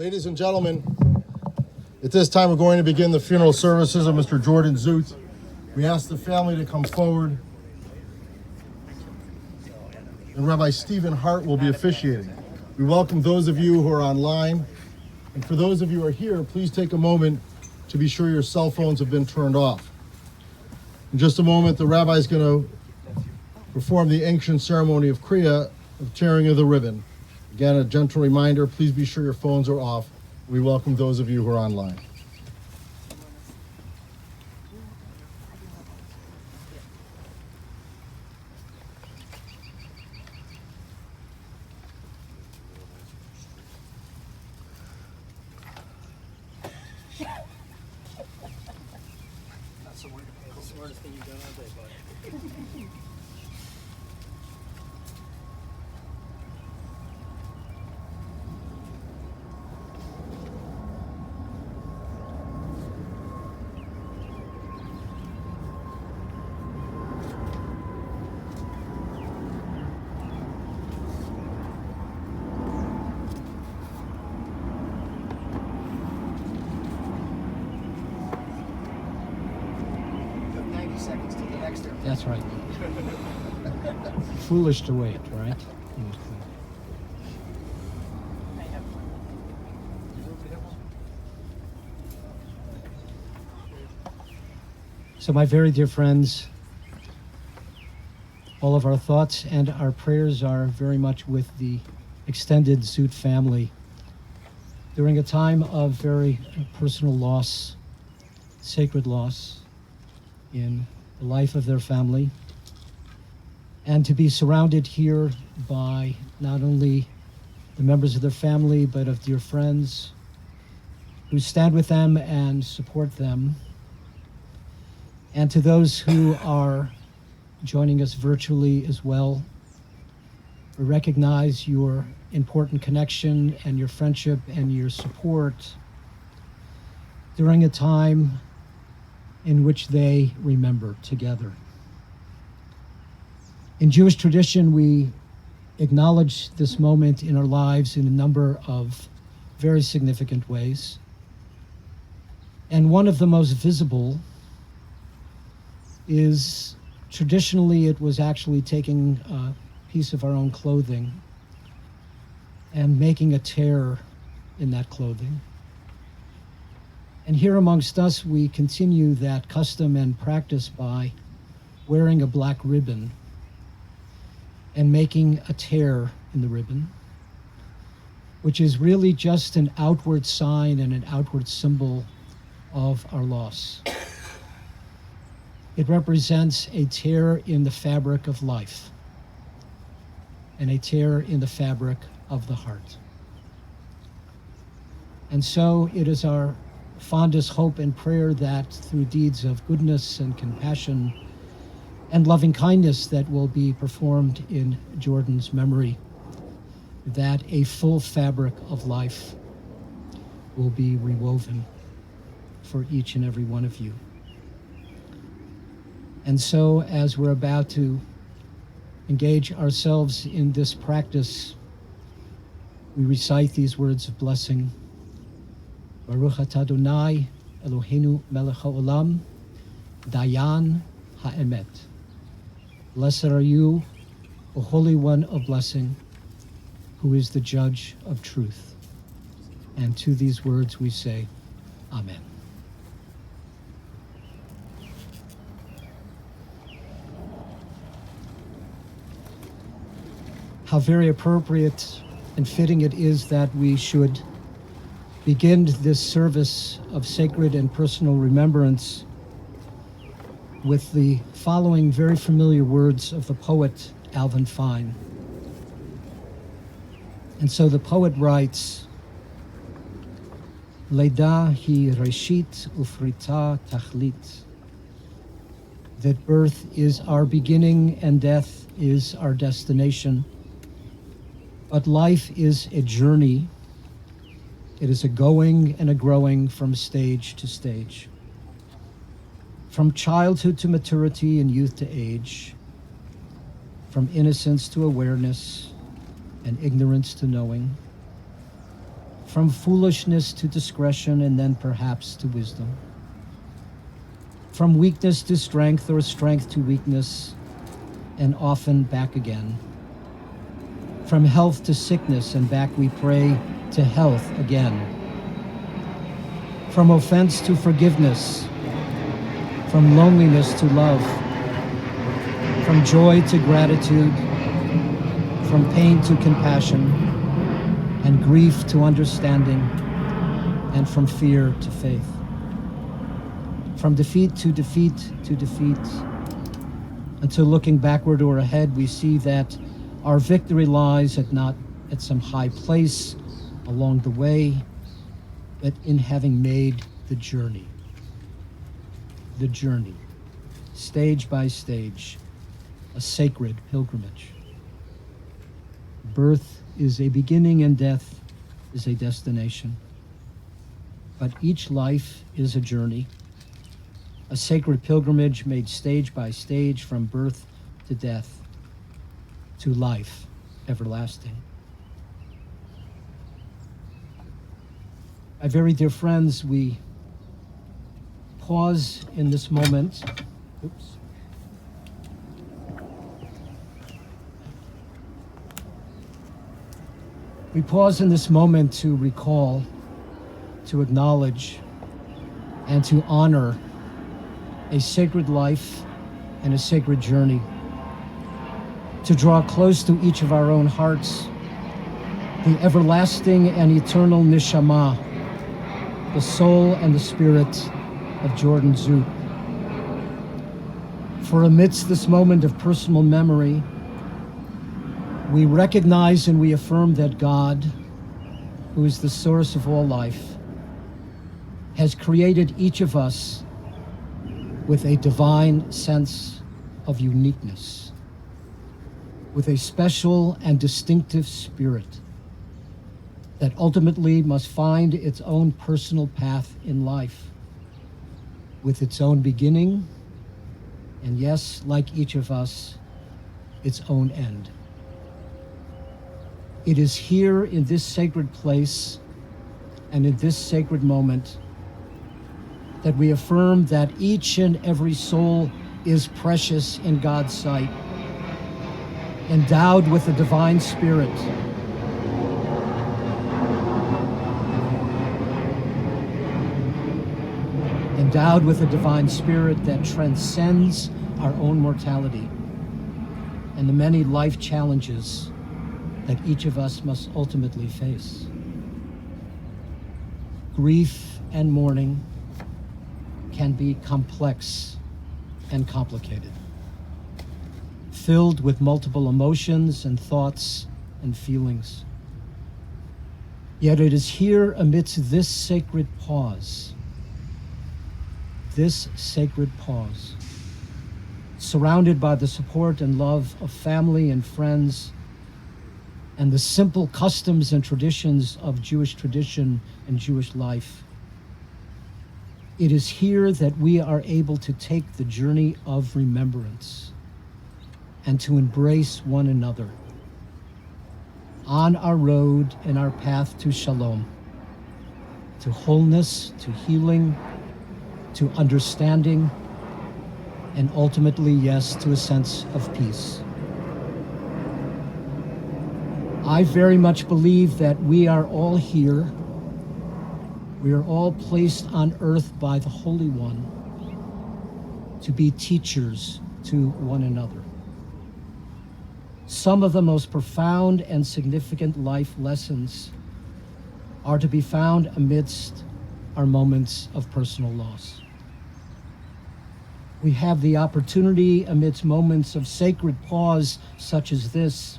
Ladies and gentlemen, at this time we're going to begin the funeral services of Mr. Jordan Zoot. We ask the family to come forward, and Rabbi Stephen Hart will be officiating. We welcome those of you who are online, and for those of you who are here, please take a moment to be sure your cell phones have been turned off. In just a moment, the rabbi is going to perform the ancient ceremony of Kriya, of tearing of the ribbon. Again, a gentle reminder, please be sure your phones are off. We welcome those of you who are online. That's the smartest thing you've done all day, bud. Seconds to the next airplane. That's right. Foolish to wait, right? So my very dear friends, all of our thoughts and our prayers are very much with the extended Zoot family during a time of very personal loss, sacred loss in the life of their family, and to be surrounded here by not only the members of their family, but of dear friends who stand with them and support them, and to those who are joining us virtually as well. We recognize your important connection and your friendship and your support during a time in which they remember together. In Jewish tradition, we acknowledge this moment in our lives in a number of very significant ways. And one of the most visible is, traditionally, it was actually taking a piece of our own clothing and making a tear in that clothing. And here amongst us, we continue that custom and practice by wearing a black ribbon and making a tear in the ribbon, which is really just an outward sign and an outward symbol of our loss. It represents a tear in the fabric of life and a tear in the fabric of the heart. And so it is our fondest hope and prayer that through deeds of goodness and compassion and loving kindness that will be performed in Jordan's memory, that a full fabric of life will be rewoven for each and every one of you. And so, as we're about to engage ourselves in this practice, we recite these words of blessing. Baruch atah Adonai Eloheinu melech haolam, dayan ha'emet. Blessed are you, O Holy One of blessing, who is the judge of truth. And to these words we say, Amen. How very appropriate and fitting it is that we should begin this service of sacred and personal remembrance with the following very familiar words of the poet Alvin Fine. And so the poet writes, Leda hi reshit ufrita tachlit, that birth is our beginning and death is our destination. But life is a journey. It is a going and a growing from stage to stage. From childhood to maturity and youth to age. From innocence to awareness and ignorance to knowing. from foolishness to discretion, and then perhaps to wisdom, from weakness to strength, or strength to weakness, and often back again, from health to sickness, and back we pray to health again, from offense to forgiveness, from loneliness to love, from joy to gratitude, from pain to compassion, and grief to understanding, and from fear to faith. From defeat to defeat to defeat, until looking backward or ahead, we see that our victory lies not at some high place along the way, but in having made the journey. The journey, stage by stage, a sacred pilgrimage. Birth is a beginning and death is a destination. But each life is a journey, a sacred pilgrimage made stage by stage from birth to death to life everlasting. My very dear friends, we pause in this moment. Oops. We pause in this moment to recall, to acknowledge, and to honor a sacred life and a sacred journey, to draw close to each of our own hearts the everlasting and eternal neshama, the soul and the spirit of Jordan Zoot. For amidst this moment of personal memory, we recognize and we affirm that God, who is the source of all life, has created each of us with a divine sense of uniqueness, with a special and distinctive spirit that ultimately must find its own personal path in life, with its own beginning, and yes, like each of us, its own end. It is here in this sacred place and in this sacred moment that we affirm that each and every soul is precious in God's sight, endowed with a divine spirit, endowed with a divine spirit that transcends our own mortality and the many life challenges that each of us must ultimately face. Grief and mourning can be complex and complicated, filled with multiple emotions and thoughts and feelings. Yet it is here amidst this sacred pause, surrounded by the support and love of family and friends, and the simple customs and traditions of Jewish tradition and Jewish life. It is here that we are able to take the journey of remembrance and to embrace one another on our road and our path to shalom, to wholeness, to healing, to understanding, and ultimately, yes, to a sense of peace. I very much believe that we are all here. We are all placed on earth by the Holy One to be teachers to one another. Some of the most profound and significant life lessons are to be found amidst our moments of personal loss. We have the opportunity amidst moments of sacred pause such as this,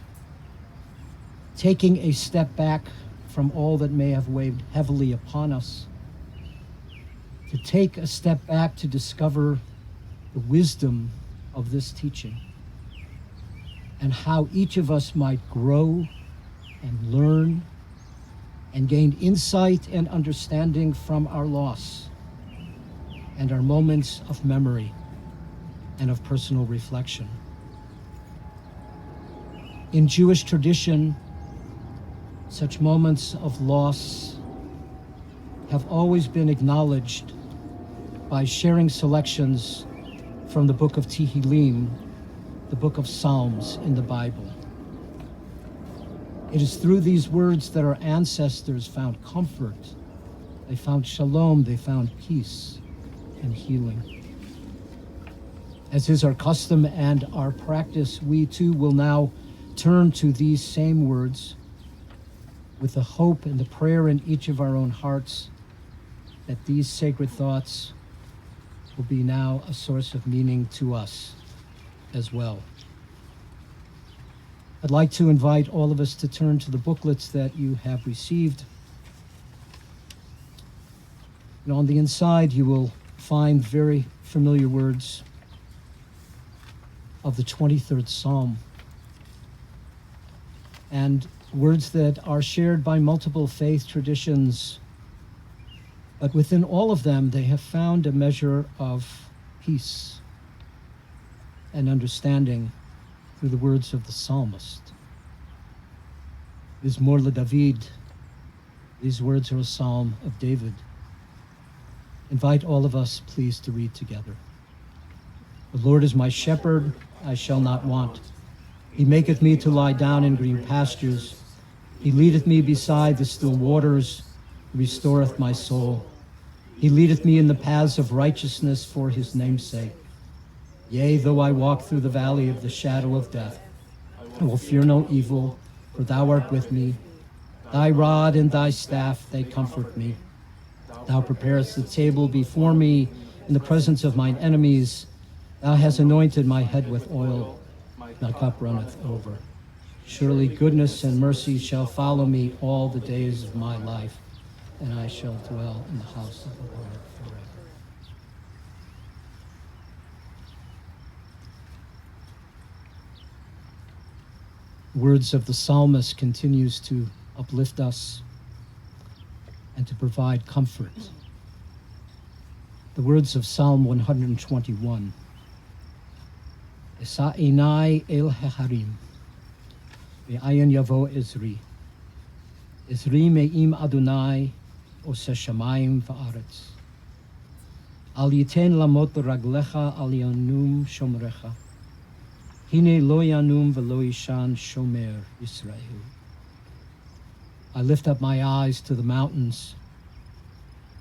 taking a step back from all that may have weighed heavily upon us, to take a step back to discover the wisdom of this teaching and how each of us might grow and learn and gain insight and understanding from our loss and our moments of memory and of personal reflection. In Jewish tradition, such moments of loss have always been acknowledged by sharing selections from the book of Tehillim, the book of Psalms in the Bible. It is through these words that our ancestors found comfort, they found shalom, they found peace and healing. As is our custom and our practice, we too will now turn to these same words with the hope and the prayer in each of our own hearts that these sacred thoughts will be now a source of meaning to us as well. I'd like to invite all of us to turn to the booklets that you have received. And on the inside, you will find very familiar words of the 23rd Psalm, and words that are shared by multiple faith traditions, but within all of them, they have found a measure of peace and understanding through the words of the psalmist. Mizmor LeDavid, these words are a psalm of David. Invite all of us, please, to read together. The Lord is my shepherd, I shall not want. He maketh me to lie down in green pastures. He leadeth me beside the still waters, restoreth my soul. He leadeth me in the paths of righteousness for his name's sake. Yea, though I walk through the valley of the shadow of death, I will fear no evil, for thou art with me. Thy rod and thy staff, they comfort me. Thou preparest the table before me in the presence of mine enemies. Thou hast anointed my head with oil. My cup runneth over. Surely goodness and mercy shall follow me all the days of my life, and I shall dwell in the house of the Lord forever. Words of the psalmist continues to uplift us and to provide comfort. The words of Psalm 121. Esa einai el heharim, ve'ayin yavo Ezri. Ezri me'im Adonai, ose shamayim va'aretz. Al yiten lamot raglecha al yanum shomrecha. Hine lo yanum velo yishan shomer Yisrael. I lift up my eyes to the mountains.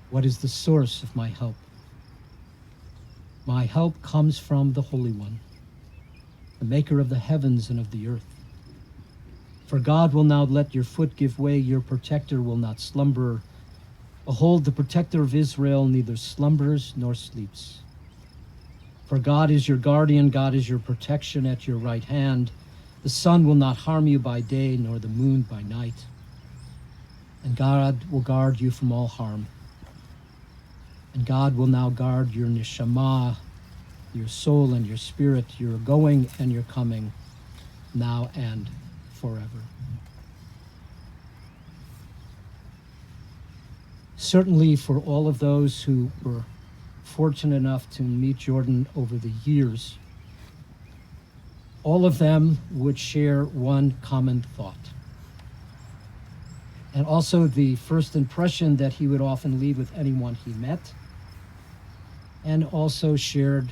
What is the source of my help? My help comes from the Holy One, the maker of the heavens and of the earth. For God will not let your foot give way, your protector will not slumber. Behold, the protector of Israel neither slumbers nor sleeps. For God is your guardian, God is your protection at your right hand. The sun will not harm you by day, nor the moon by night. And God will guard you from all harm. And God will now guard your neshama, your soul and your spirit, your going and your coming, now and forever. Certainly for all of those who were fortunate enough to meet Jordan over the years, all of them would share one common thought. And also the first impression that he would often leave with anyone he met, and also shared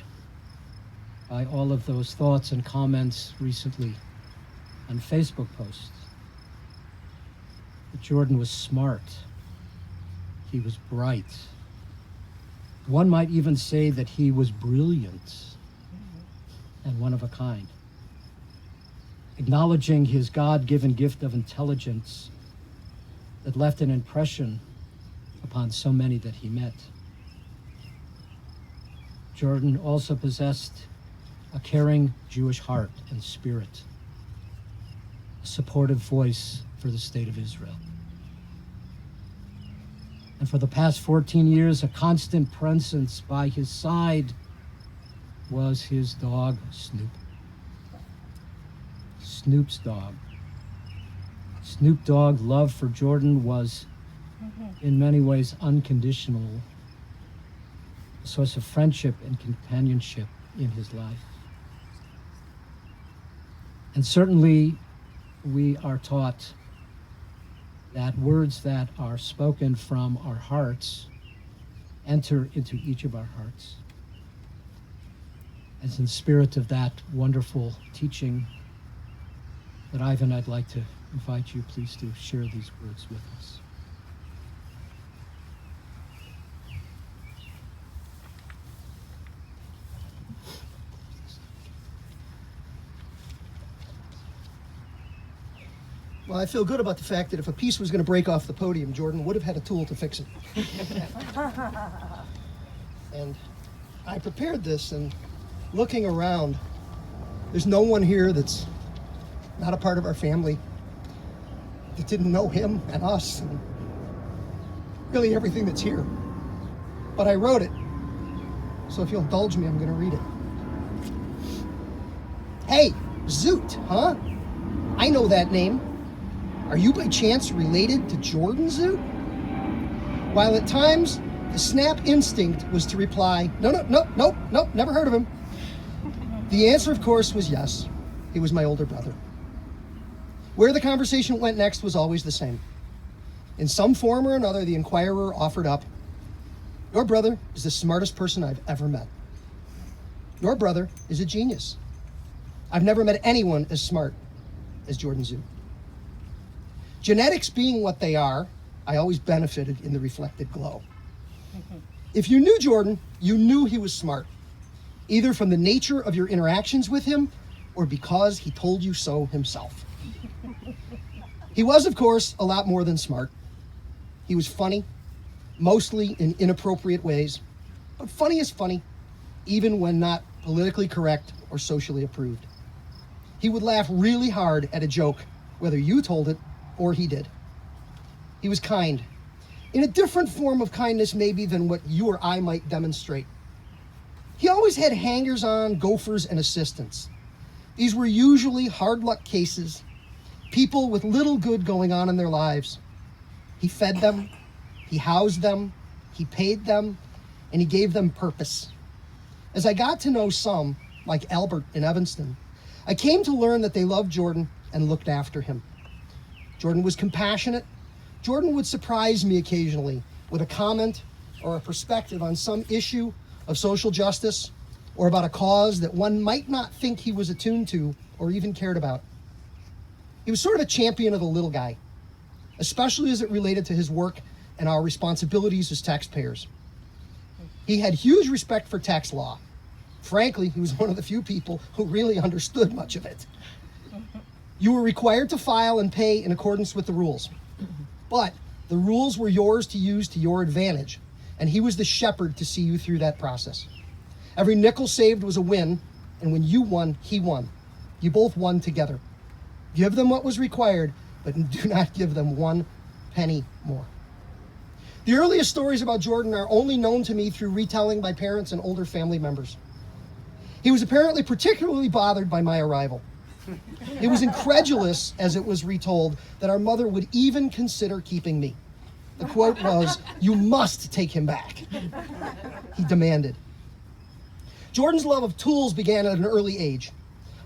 by all of those thoughts and comments recently on Facebook posts. That Jordan was smart. He was bright. One might even say that he was brilliant and one of a kind, acknowledging his God-given gift of intelligence that left an impression upon so many that he met. Jordan also possessed a caring Jewish heart and spirit, a supportive voice for the state of Israel. And for the past 14 years, a constant presence by his side was his dog, Snoop. Snoop's dog. Snoop Dogg love for Jordan was in many ways unconditional, a source of friendship and companionship in his life. And certainly we are taught that words that are spoken from our hearts enter into each of our hearts. As in the spirit of that wonderful teaching that Ivan, I'd like to invite you please to share these words with us. Well, I feel good about the fact that if a piece was going to break off the podium, Jordan would have had a tool to fix it. And I prepared this, and looking around, there's no one here that's not a part of our family that didn't know him and us and really everything that's here. But I wrote it, so if you'll indulge me, I'm going to read it. Hey, Zoot, huh? I know that name. Are you by chance related to Jordan Zoot? While at times, the snap instinct was to reply, no, never heard of him. The answer, of course, was yes. He was my older brother. Where the conversation went next was always the same. In some form or another, the inquirer offered up, your brother is the smartest person I've ever met. Your brother is a genius. I've never met anyone as smart as Jordan Zoot. Genetics being what they are, I always benefited in the reflected glow. If you knew Jordan, you knew he was smart, either from the nature of your interactions with him or because he told you so himself. He was, of course, a lot more than smart. He was funny, mostly in inappropriate ways, but funny is funny, even when not politically correct or socially approved. He would laugh really hard at a joke, whether you told it or he did. He was kind, in a different form of kindness maybe than what you or I might demonstrate. He always had hangers-on, gophers, and assistants. These were usually hard luck cases, people with little good going on in their lives. He fed them, he housed them, he paid them, and he gave them purpose. As I got to know some, like Albert in Evanston, I came to learn that they loved Jordan and looked after him. Jordan was compassionate. Jordan would surprise me occasionally with a comment or a perspective on some issue of social justice or about a cause that one might not think he was attuned to or even cared about. He was sort of a champion of the little guy, especially as it related to his work and our responsibilities as taxpayers. He had huge respect for tax law. Frankly, he was one of the few people who really understood much of it. You were required to file and pay in accordance with the rules, but the rules were yours to use to your advantage, and he was the shepherd to see you through that process. Every nickel saved was a win, and when you won, he won. You both won together. Give them what was required, but do not give them one penny more. The earliest stories about Jordan are only known to me through retelling by parents and older family members. He was apparently particularly bothered by my arrival. He was incredulous, as it was retold, that our mother would even consider keeping me. The quote was, "You must take him back," he demanded. Jordan's love of tools began at an early age.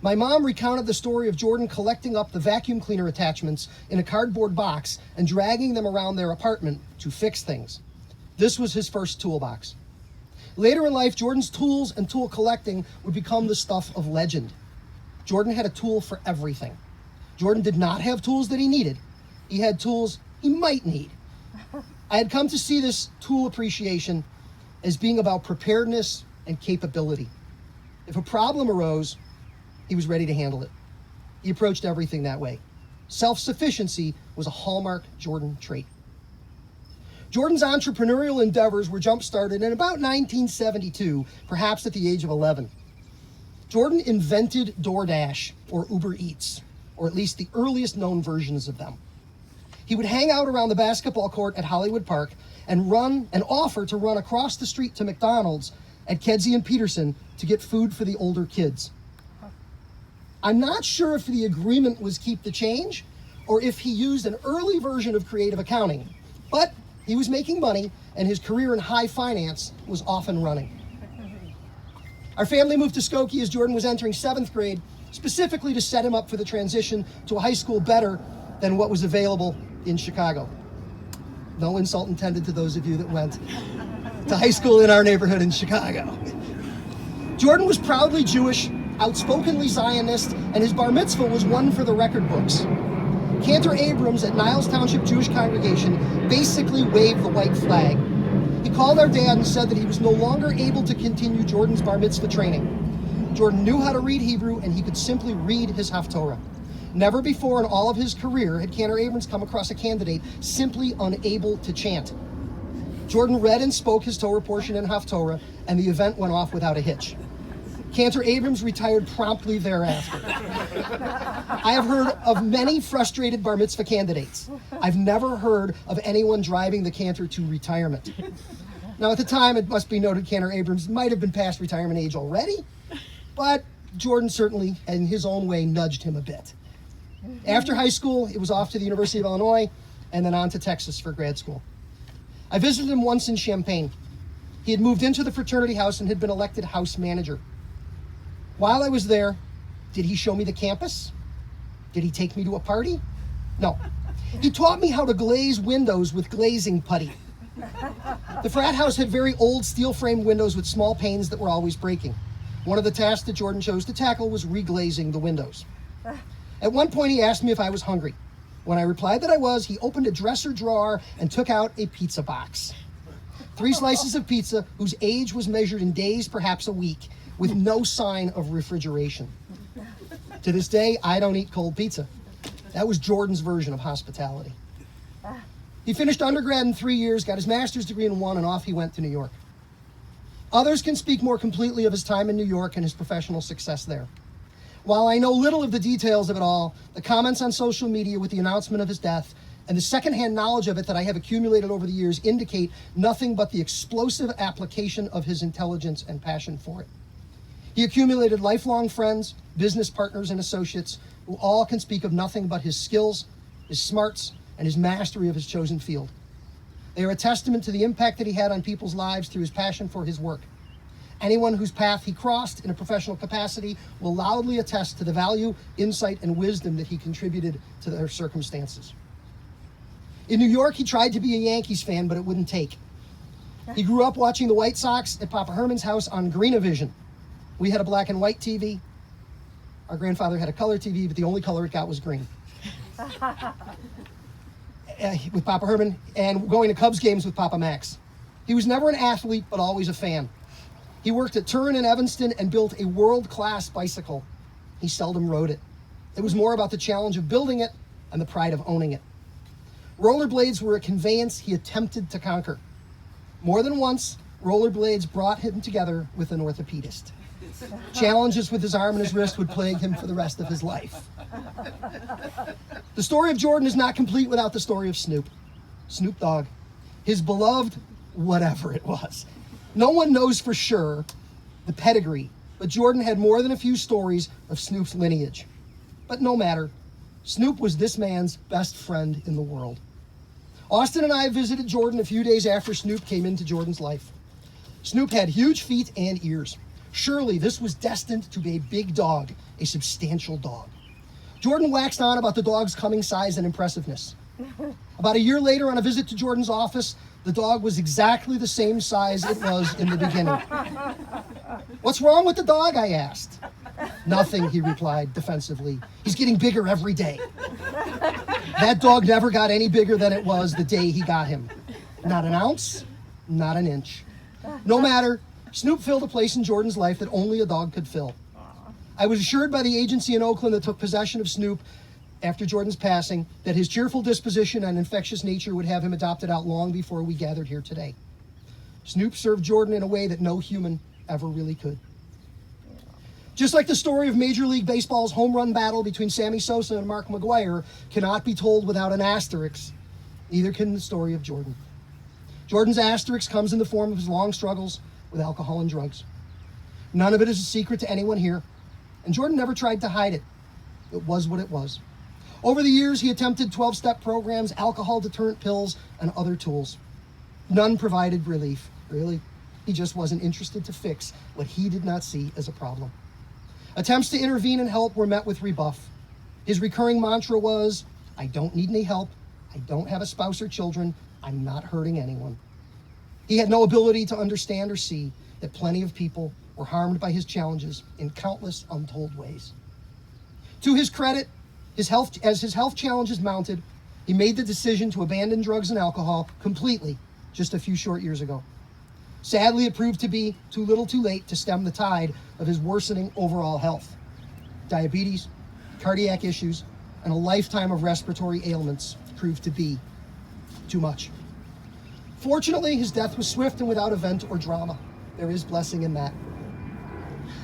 My mom recounted the story of Jordan collecting up the vacuum cleaner attachments in a cardboard box and dragging them around their apartment to fix things. This was his first toolbox. Later in life, Jordan's tools and tool collecting would become the stuff of legend. Jordan had a tool for everything. Jordan did not have tools that he needed. He had tools he might need. I had come to see this tool appreciation as being about preparedness and capability. If a problem arose, he was ready to handle it. He approached everything that way. Self-sufficiency was a hallmark Jordan trait. Jordan's entrepreneurial endeavors were jump-started in about 1972, perhaps at the age of 11. Jordan invented DoorDash, or Uber Eats, or at least the earliest known versions of them. He would hang out around the basketball court at Hollywood Park and offer to run across the street to McDonald's at Kedzie and Peterson to get food for the older kids. I'm not sure if the agreement was keep the change or if he used an early version of creative accounting, but he was making money and his career in high finance was off and running. Our family moved to Skokie as Jordan was entering 7th grade, specifically to set him up for the transition to a high school better than what was available in Chicago. No insult intended to those of you that went to high school in our neighborhood in Chicago. Jordan was proudly Jewish, outspokenly Zionist, and his bar mitzvah was one for the record books. Cantor Abrams at Niles Township Jewish Congregation basically waved the white flag. He called our dad and said that he was no longer able to continue Jordan's bar mitzvah training. Jordan knew how to read Hebrew, and he could simply read his Haftorah. Never before in all of his career had Cantor Abrams come across a candidate simply unable to chant. Jordan read and spoke his Torah portion in Haftorah, and the event went off without a hitch. Cantor Abrams retired promptly thereafter. I have heard of many frustrated bar mitzvah candidates. I've never heard of anyone driving the Cantor to retirement. Now, at the time, it must be noted Cantor Abrams might have been past retirement age already, but Jordan certainly, in his own way, nudged him a bit. After high school, it was off to the University of Illinois and then on to Texas for grad school. I visited him once in Champaign. He had moved into the fraternity house and had been elected house manager. While I was there, did he show me the campus? Did he take me to a party? No. He taught me how to glaze windows with glazing putty. The frat house had very old steel-framed windows with small panes that were always breaking. One of the tasks that Jordan chose to tackle was reglazing the windows. At one point, he asked me if I was hungry. When I replied that I was, he opened a dresser drawer and took out a pizza box. 3 slices of pizza whose age was measured in days, perhaps a week, with no sign of refrigeration. To this day, I don't eat cold pizza. That was Jordan's version of hospitality. He finished undergrad in 3 years, got his master's degree in 1, and off he went to New York. Others can speak more completely of his time in New York and his professional success there. While I know little of the details of it all, the comments on social media with the announcement of his death and the secondhand knowledge of it that I have accumulated over the years indicate nothing but the explosive application of his intelligence and passion for it. He accumulated lifelong friends, business partners, and associates who all can speak of nothing but his skills, his smarts, and his mastery of his chosen field. They are a testament to the impact that he had on people's lives through his passion for his work. Anyone whose path he crossed in a professional capacity will loudly attest to the value, insight, and wisdom that he contributed to their circumstances. In New York, he tried to be a Yankees fan, but it wouldn't take. He grew up watching the White Sox at Papa Herman's house on Greenavision. We had a black and white TV. Our grandfather had a color TV, but the only color it got was green. With Papa Herman, and going to Cubs games with Papa Max. He was never an athlete, but always a fan. He worked at Turin and Evanston and built a world-class bicycle. He seldom rode it. It was more about the challenge of building it and the pride of owning it. Rollerblades were a conveyance he attempted to conquer. More than once, rollerblades brought him together with an orthopedist. Challenges with his arm and his wrist would plague him for the rest of his life. The story of Jordan is not complete without the story of Snoop. Snoop Dogg. His beloved whatever it was. No one knows for sure the pedigree, but Jordan had more than a few stories of Snoop's lineage. But no matter, Snoop was this man's best friend in the world. Austin and I visited Jordan a few days after Snoop came into Jordan's life. Snoop had huge feet and ears. Surely this was destined to be a big dog, a substantial dog. Jordan waxed on about the dog's coming size and impressiveness. About a year later, on a visit to Jordan's office, the dog was exactly the same size it was in the beginning. "What's wrong with the dog?" I asked. "Nothing," he replied defensively. "He's getting bigger every day." That dog never got any bigger than it was the day he got him. Not an ounce, not an inch. No matter, Snoop filled a place in Jordan's life that only a dog could fill. I was assured by the agency in Oakland that took possession of Snoop after Jordan's passing that his cheerful disposition and infectious nature would have him adopted out long before we gathered here today. Snoop served Jordan in a way that no human ever really could. Just like the story of Major League Baseball's home run battle between Sammy Sosa and Mark McGwire cannot be told without an asterisk, neither can the story of Jordan. Jordan's asterisk comes in the form of his long struggles with alcohol and drugs. None of it is a secret to anyone here, and Jordan never tried to hide it. It was what it was. Over the years, he attempted 12-step programs, alcohol deterrent pills, and other tools. None provided relief, really. He just wasn't interested to fix what he did not see as a problem. Attempts to intervene and help were met with rebuff. His recurring mantra was, "I don't need any help, I don't have a spouse or children. I'm not hurting anyone. He had no ability to understand or see that plenty of people were harmed by his challenges in countless untold ways. To his credit, as his health challenges mounted, he made the decision to abandon drugs and alcohol completely just a few short years ago. Sadly, it proved to be too little too late to stem the tide of his worsening overall health. Diabetes, cardiac issues, and a lifetime of respiratory ailments proved to be too much. Fortunately, his death was swift and without event or drama. There is blessing in that.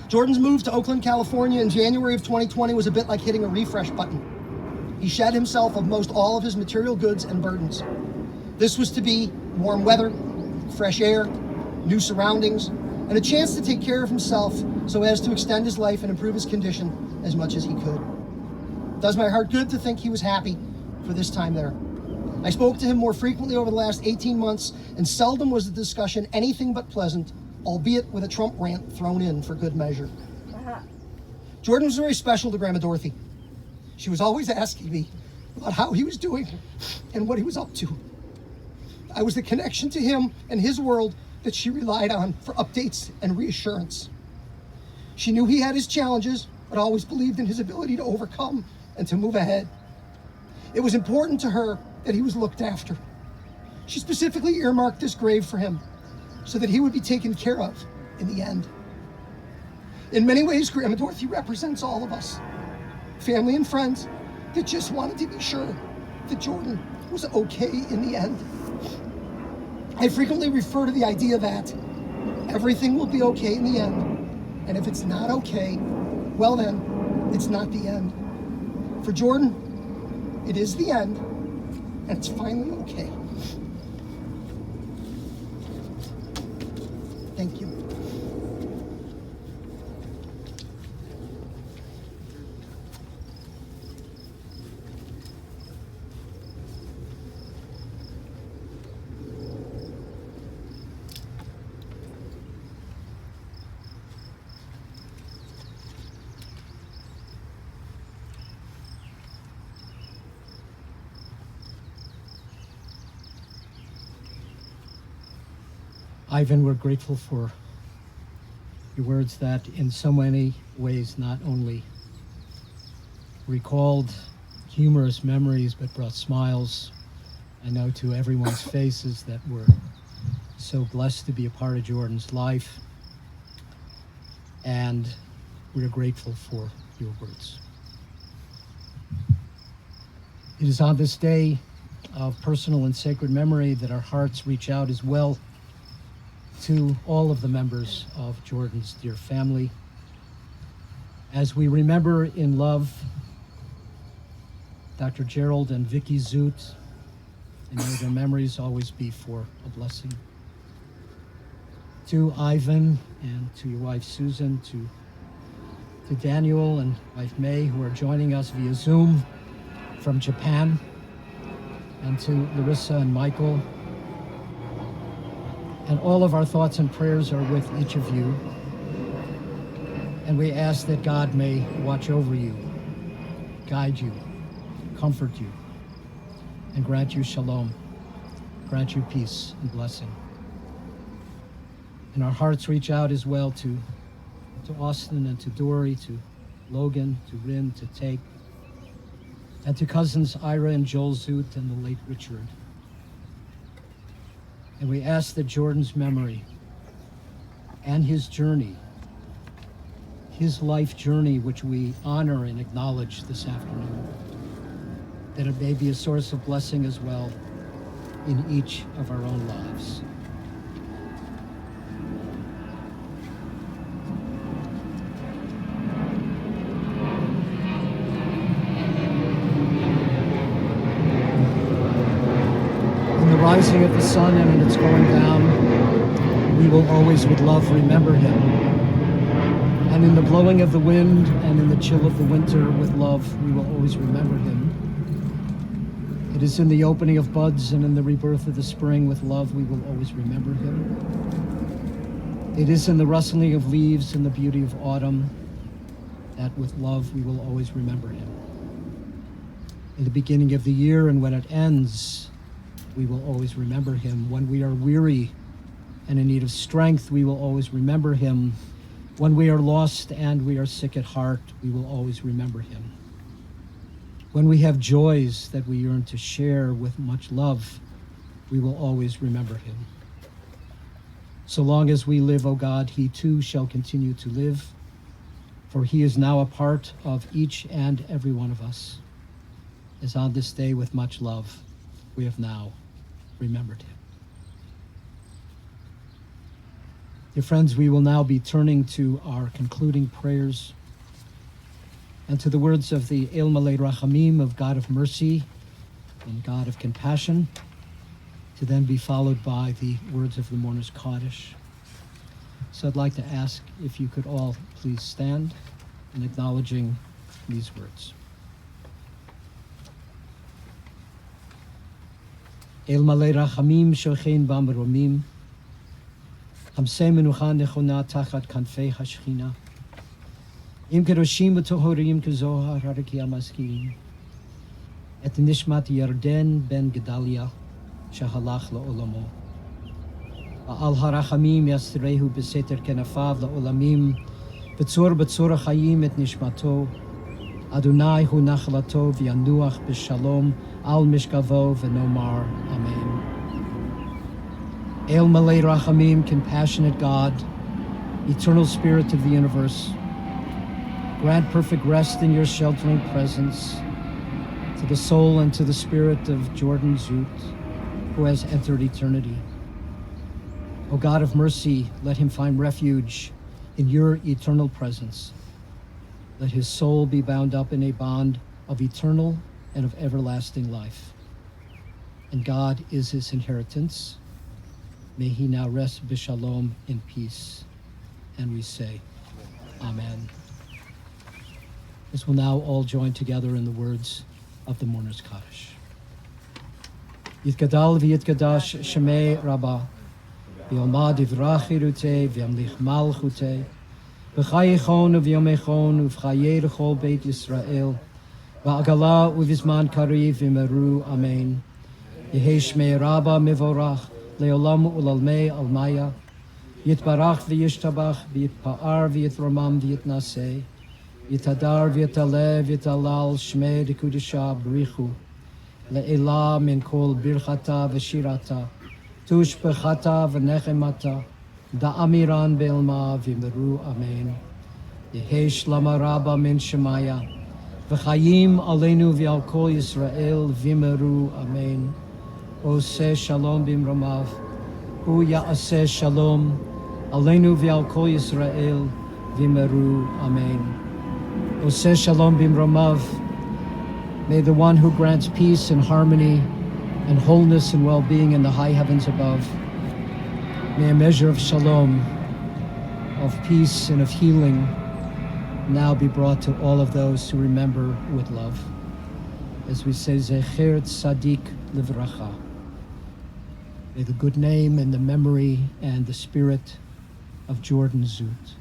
Jordan's move to Oakland, California in January of 2020 was a bit like hitting a refresh button. He shed himself of most all of his material goods and burdens. This was to be warm weather, fresh air, new surroundings, and a chance to take care of himself so as to extend his life and improve his condition as much as he could. It does my heart good to think he was happy for this time there. I spoke to him more frequently over the last 18 months, and seldom was the discussion anything but pleasant, albeit with a Trump rant thrown in for good measure. Jordan was very special to Grandma Dorothy. She was always asking me about how he was doing and what he was up to. I was the connection to him and his world that she relied on for updates and reassurance. She knew he had his challenges, but always believed in his ability to overcome and to move ahead. It was important to her that he was looked after. She specifically earmarked this grave for him so that he would be taken care of in the end. In many ways, Grandma Dorothy represents all of us, family and friends that just wanted to be sure that Jordan was okay in the end. I frequently refer to the idea that everything will be okay in the end, and if it's not okay, well then, it's not the end. For Jordan, it is the end, and it's finally okay. Thank you. Ivan, we're grateful for your words that in so many ways not only recalled humorous memories but brought smiles, I know, to everyone's faces that were so blessed to be a part of Jordan's life. And we're grateful for your words. It is on this day of personal and sacred memory that our hearts reach out as well to all of the members of Jordan's dear family, as we remember in love Dr. Gerald and Vicky Zoot, and may their memories always be for a blessing. To Ivan and to your wife Susan, to Daniel and wife May, who are joining us via Zoom from Japan, and to Larissa and Michael. And all of our thoughts and prayers are with each of you. And we ask that God may watch over you, guide you, comfort you, and grant you shalom, grant you peace and blessing. And our hearts reach out as well to Austin and to Dory, to Logan, to Rin, to Take, and to cousins Ira and Joel Zoot and the late Richard. And we ask that Jordan's memory and his journey, his life journey, which we honor and acknowledge this afternoon, that it may be a source of blessing as well in each of our own lives. Rising of the sun and in its going down, we will always with love remember him. And in the blowing of the wind and in the chill of the winter, with love, we will always remember him. It is in the opening of buds and in the rebirth of the spring, with love, we will always remember him. It is in the rustling of leaves and the beauty of autumn that with love, we will always remember him. in the beginning of the year, and when it ends, we will always remember him. When we are weary and in need of strength, we will always remember him. When we are lost and we are sick at heart, we will always remember him. When we have joys that we yearn to share with much love, we will always remember him. So long as we live, O God, he too shall continue to live, for he is now a part of each and every one of us. As on this day with much love, we have now remembered him. Dear friends, we will now be turning to our concluding prayers and to the words of the El Malei Rachamim, of God of mercy and God of compassion, to then be followed by the words of the mourner's Kaddish. So I'd like to ask if you could all please stand in acknowledging these words. El Malei Rachamim shochein b'amromim, Hamsei menucha nechona tachat kanfei hashchina, Im kedoshim v'tohorim kezohar haraki amaskirim, Et nishmat Yarden ben Gedalia, Shahalach la'olamo. Ba'al harachamim yasrehu b'seter kenafav la'olamim, V'tzor b'tzor ha'chayim et nishmato, Adonai hu nachlato v'yanuach b'shalom al mishkavo v'nomar. Amen. El Malei Rachamim, compassionate God, eternal Spirit of the universe, grant perfect rest in your sheltering presence to the soul and to the spirit of Jordan Zoot, who has entered eternity. O God of mercy, let him find refuge in your eternal presence. Let his soul be bound up in a bond of eternal and of everlasting life. And God is his inheritance. May he now rest b'shalom, in peace. And we say, Amen. This will now all join together in the words of the mourner's Kaddish. Yitgadal v'yitgadash shemei Rabbah, v'yomad ivrach irutei v'yamlich malchutei, v'chayechon v'yomechon v'chayei l'chol beit Yisrael, v'agala u'vizman kariv v'meru. Amen. Yehei shmei Rabbah mivorach, leolam u'lalmei almaya, yitbarach v'yishtabach v'yitpa'ar v'yitramam v'yitnaseh, Yitadar v'yitaleh v'yitalal shmei dekudisha b'richu, le'elah min kol birchata v'shirata, tushbechata v'nechemata, da'amiran be'elma v'meru. Amen. Yehei shlama rabba min shemaya, v'chayim aleinu v'al kol Yisrael v'meru. Amen. Oseh shalom b'imromav, hu ya'aseh shalom, aleinu v'al kol Yisrael v'meru. Amen. Oseh shalom b'imromav, may the one who grants peace and harmony and wholeness and well-being in the high heavens above, may a measure of shalom, of peace and of healing now be brought to all of those who remember with love. As we say, Zecher Tzadik Livracha. May the good name and the memory and the spirit of Jordan Zoot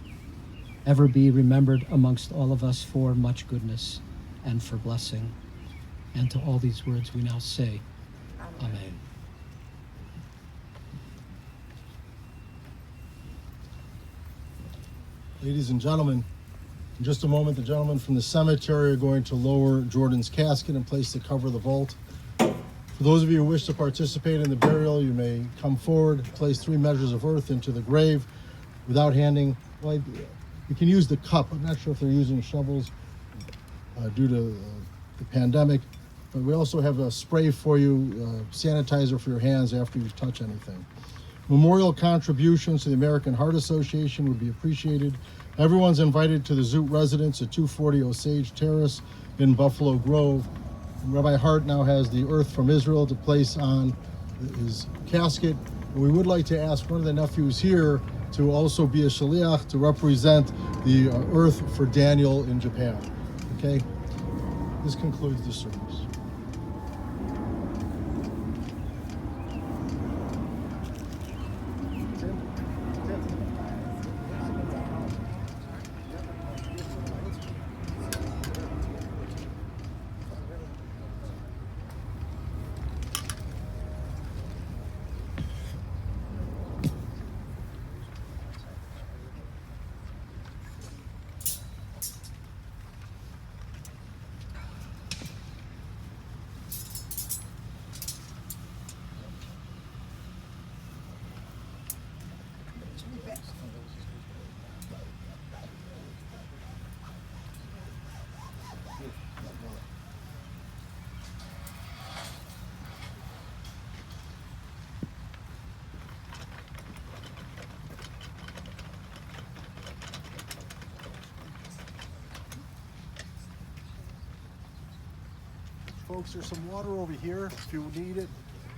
ever be remembered amongst all of us for much goodness and for blessing. And to all these words we now say, Amen. Ladies and gentlemen, in just a moment, the gentlemen from the cemetery are going to lower Jordan's casket and place the cover of the vault. For those of you who wish to participate in the burial, you may come forward, place 3 measures of earth into the grave without handing, well, you can use the cup. I'm not sure if they're using shovels due to the pandemic, but we also have a spray for you, sanitizer for your hands after you touch anything. Memorial contributions to the American Heart Association would be appreciated. Everyone's invited to the Zoot residence at 240 Osage Terrace in Buffalo Grove. And Rabbi Hart now has the earth from Israel to place on his casket. And we would like to ask one of the nephews here to also be a shaliach to represent the earth for Daniel in Japan. Okay? This concludes the service. Folks, there's some water over here if you need it.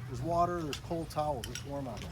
There's water, there's cold towels. It's warm out there.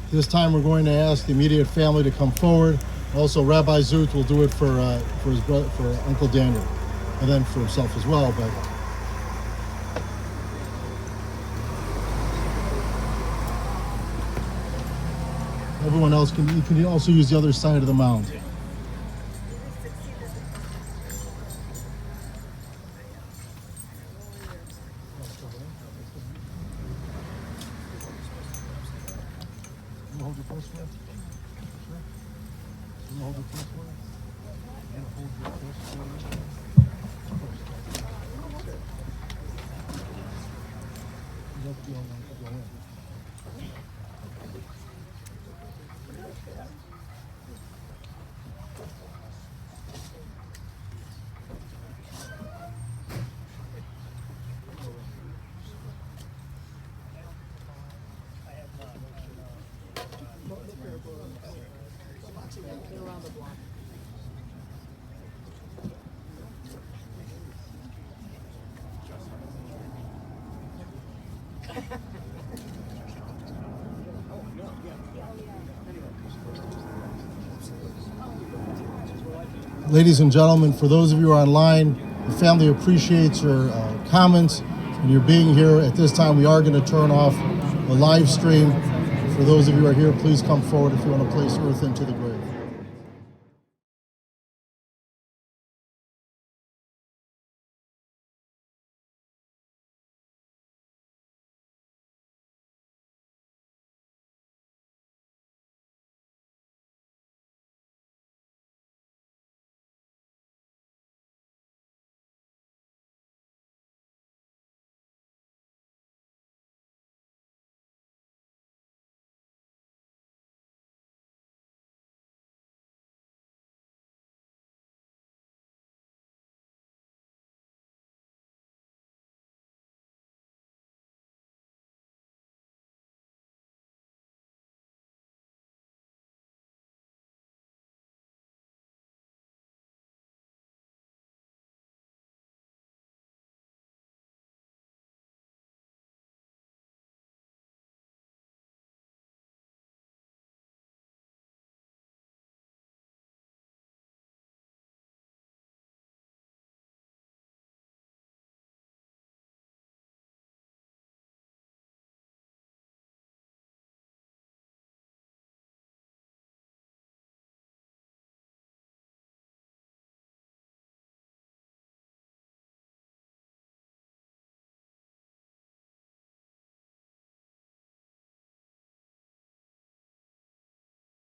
This time we're going to ask the immediate family to come forward. Also, Rabbi Zoot will do it for his brother, for Uncle Daniel, and then for himself as well. But everyone else you can also use the other side of the mound. You hold your pulse for it? Sure. You hold your pulse for it? You hold your pulse for it? You don't feel like to go in. Ladies and gentlemen, for those of you who are online, the family appreciates your comments and your being here. At this time, we are going to turn off the live stream. For those of you who are here, please come forward if you want to place earth into the grave.